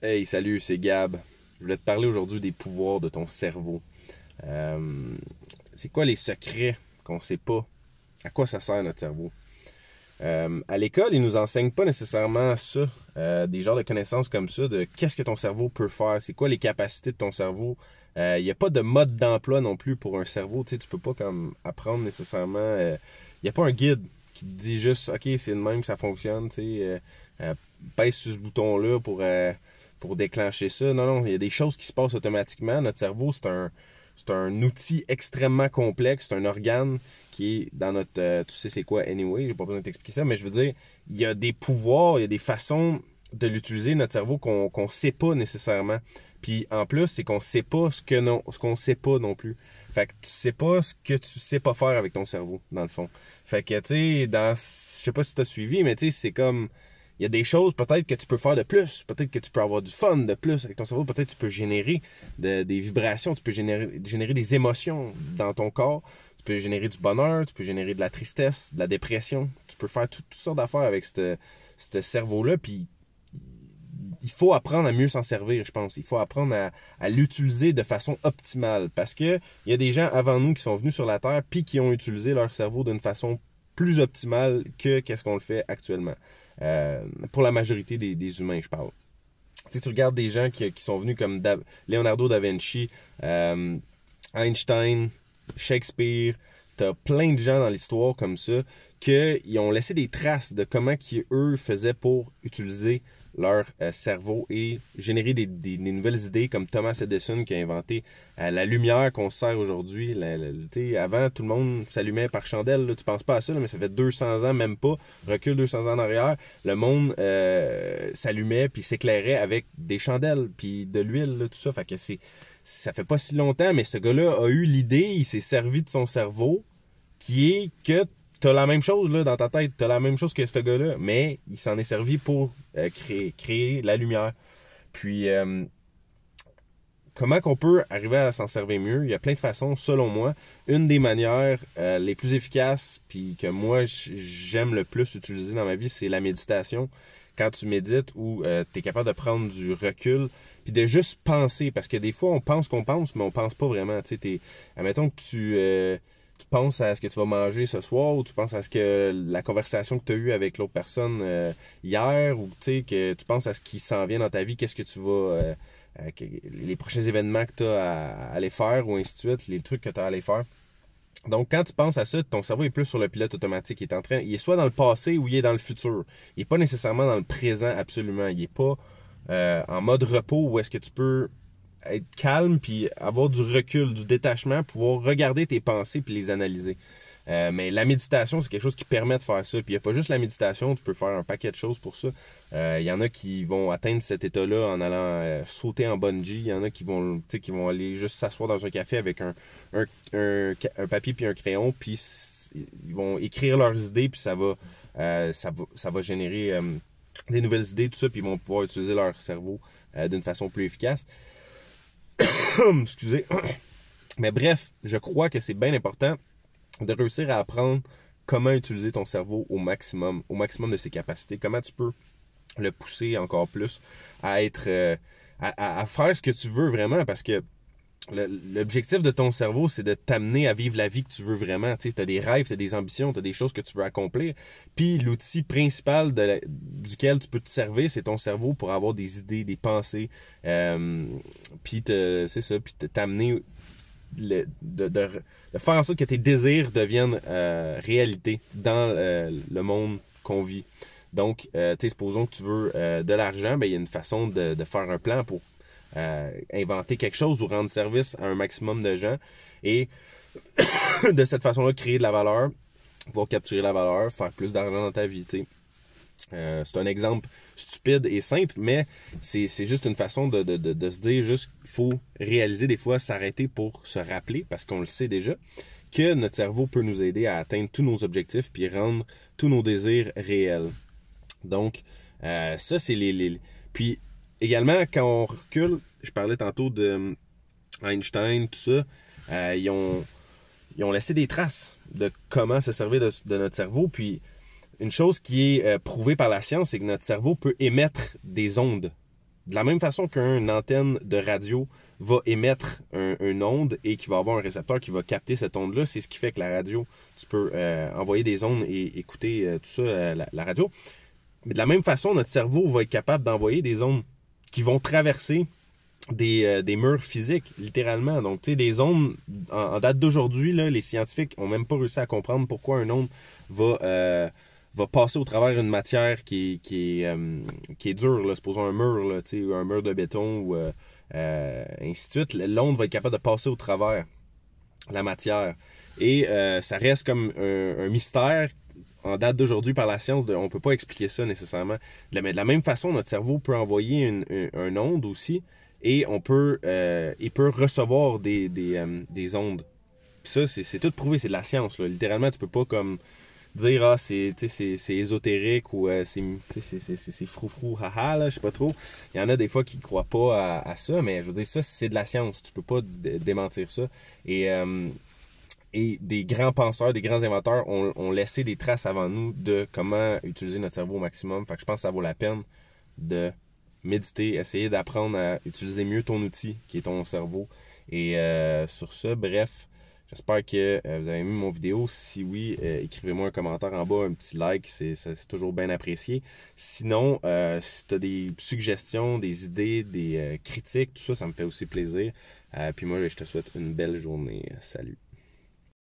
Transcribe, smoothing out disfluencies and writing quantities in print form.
Hey, salut, c'est Gab. Je voulais te parler aujourd'hui des pouvoirs de ton cerveau. C'est quoi les secrets qu'on sait pas? À quoi ça sert notre cerveau? À l'école, ils nous enseignent pas nécessairement ça, des genres de connaissances comme ça, de qu'est-ce que ton cerveau peut faire, c'est quoi les capacités de ton cerveau. Il n'y a pas de mode d'emploi non plus pour un cerveau, tu sais, tu peux pas comme apprendre nécessairement. Il n'y a pas un guide qui te dit juste, ok, c'est de même que ça fonctionne, tu sais, pèse sur ce bouton-là pour déclencher ça. Non, non, il y a des choses qui se passent automatiquement. Notre cerveau, c'est un outil extrêmement complexe, c'est un organe qui est dans notre... tu sais c'est quoi, anyway, j'ai pas besoin de t'expliquer ça, mais je veux dire, il y a des pouvoirs, il y a des façons de l'utiliser, notre cerveau, qu'on sait pas nécessairement. Puis en plus, c'est qu'on sait pas ce qu'on sait pas non plus. Fait que tu sais pas ce que tu sais pas faire avec ton cerveau, dans le fond. Fait que, tu sais, je sais pas si t'as suivi, mais tu sais, c'est comme... Il y a des choses peut-être que tu peux faire de plus. Peut-être que tu peux avoir du fun de plus avec ton cerveau. Peut-être que tu peux générer des vibrations. Tu peux générer des émotions dans ton corps. Tu peux générer du bonheur. Tu peux générer de la tristesse, de la dépression. Tu peux faire toutes sortes d'affaires avec ce cerveau-là. Puis il faut apprendre à mieux s'en servir, je pense. Il faut apprendre à l'utiliser de façon optimale. Parce que il y a des gens avant nous qui sont venus sur la Terre puis qui ont utilisé leur cerveau d'une façon plus optimale que qu'est-ce qu'on le fait actuellement. Pour la majorité des humains, je parle. Tu sais, tu regardes des gens qui sont venus comme Leonardo da Vinci, Einstein, Shakespeare, t'as plein de gens dans l'histoire comme ça qui ont laissé des traces de comment eux faisaient pour utiliser leur cerveau et générer des nouvelles idées, comme Thomas Edison qui a inventé la lumière qu'on se sert aujourd'hui. Avant, tout le monde s'allumait par chandelle. Là, tu penses pas à ça, là, mais ça fait 200 ans, même pas. Recule 200 ans en arrière. Le monde s'allumait puis s'éclairait avec des chandelles puis de l'huile, là, tout ça. Fait que ça fait pas si longtemps, mais ce gars-là a eu l'idée, il s'est servi de son cerveau, qui est que t'as la même chose là dans ta tête, t'as la même chose que ce gars-là, mais il s'en est servi pour créer la lumière. Puis comment qu'on peut arriver à s'en servir mieux? Il y a plein de façons, selon moi. Une des manières les plus efficaces, puis que moi j'aime le plus utiliser dans ma vie, c'est la méditation. Quand tu médites ou tu es capable de prendre du recul, puis de juste penser, parce que des fois on pense qu'on pense, mais on pense pas vraiment. Tu sais, admettons que tu penses à ce que tu vas manger ce soir, ou tu penses à ce que la conversation que tu as eue avec l'autre personne hier, ou tu sais que tu penses à ce qui s'en vient dans ta vie, qu'est-ce que tu vas les prochains événements que tu as à aller faire, ou ainsi de suite, les trucs que tu as à aller faire. Donc, quand tu penses à ça, ton cerveau est plus sur le pilote automatique. Il est soit dans le passé ou il est dans le futur. Il n'est pas nécessairement dans le présent, absolument. Il n'est pas en mode repos où est-ce que tu peux être calme puis avoir du recul, du détachement, pouvoir regarder tes pensées puis les analyser. Mais la méditation, c'est quelque chose qui permet de faire ça. Puis il n'y a pas juste la méditation, tu peux faire un paquet de choses pour ça. Il y en a qui vont atteindre cet état-là en allant sauter en bungee. Il y en a qui vont aller juste s'asseoir dans un café avec un papier puis un crayon, puis ils vont écrire leurs idées, puis ça va générer des nouvelles idées, tout ça, puis ils vont pouvoir utiliser leur cerveau d'une façon plus efficace. Excusez. Mais bref, je crois que c'est bien important de réussir à apprendre comment utiliser ton cerveau au maximum de ses capacités, comment tu peux le pousser encore plus à être à faire ce que tu veux vraiment, parce que l'objectif de ton cerveau, c'est de t'amener à vivre la vie que tu veux vraiment. Tu sais, t'as des rêves, t'as des ambitions, t'as des choses que tu veux accomplir. Puis l'outil principal duquel tu peux te servir, c'est ton cerveau pour avoir des idées, des pensées. Puis c'est ça, puis t'amener de faire en sorte que tes désirs deviennent réalité dans le monde qu'on vit. Donc, supposons que tu veux de l'argent, ben il y a une façon de faire un plan pour inventer quelque chose ou rendre service à un maximum de gens et de cette façon-là créer de la valeur, pouvoir capturer la valeur, faire plus d'argent dans ta vie, tu sais. C'est un exemple stupide et simple, mais c'est juste une façon de se dire juste qu'il faut réaliser des fois, s'arrêter pour se rappeler, parce qu'on le sait déjà, que notre cerveau peut nous aider à atteindre tous nos objectifs puis rendre tous nos désirs réels. Donc, ça, c'est Puis, également, quand on recule, je parlais tantôt de Einstein, tout ça, ils ont laissé des traces de comment se servir de notre cerveau. Puis, une chose qui est prouvée par la science, c'est que notre cerveau peut émettre des ondes. De la même façon qu'une antenne de radio va émettre une onde et qui va avoir un récepteur qui va capter cette onde-là, c'est ce qui fait que la radio, tu peux envoyer des ondes et écouter tout ça, la radio. Mais de la même façon, notre cerveau va être capable d'envoyer des ondes qui vont traverser des murs physiques, littéralement. Donc, tu sais, des ondes, en date d'aujourd'hui, là, les scientifiques ont même pas réussi à comprendre pourquoi une onde va passer au travers d'une matière qui est dure, là, supposons un mur, là, tu sais, un mur de béton ou ainsi de suite. L'onde va être capable de passer au travers la matière. Et ça reste comme un mystère en date d'aujourd'hui par la science. On peut pas expliquer ça nécessairement. Mais de la même façon, notre cerveau peut envoyer une onde aussi et il peut recevoir des ondes. Puis ça, c'est tout prouvé, c'est de la science. Là. Littéralement, tu peux pas comme dire c'est ésotérique ou c'est froufrou, haha, là, je sais pas trop. Il y en a des fois qui croient pas à ça, mais je veux dire, ça, c'est de la science. Tu peux pas démentir ça. Et des grands penseurs, des grands inventeurs ont laissé des traces avant nous de comment utiliser notre cerveau au maximum. Fait que je pense que ça vaut la peine de méditer, essayer d'apprendre à utiliser mieux ton outil, qui est ton cerveau. Et sur ce, bref, j'espère que vous avez aimé mon vidéo. Si oui, écrivez-moi un commentaire en bas, un petit like, c'est toujours bien apprécié. Sinon, si tu as des suggestions, des idées, des critiques, tout ça, ça me fait aussi plaisir. Puis moi, je te souhaite une belle journée. Salut!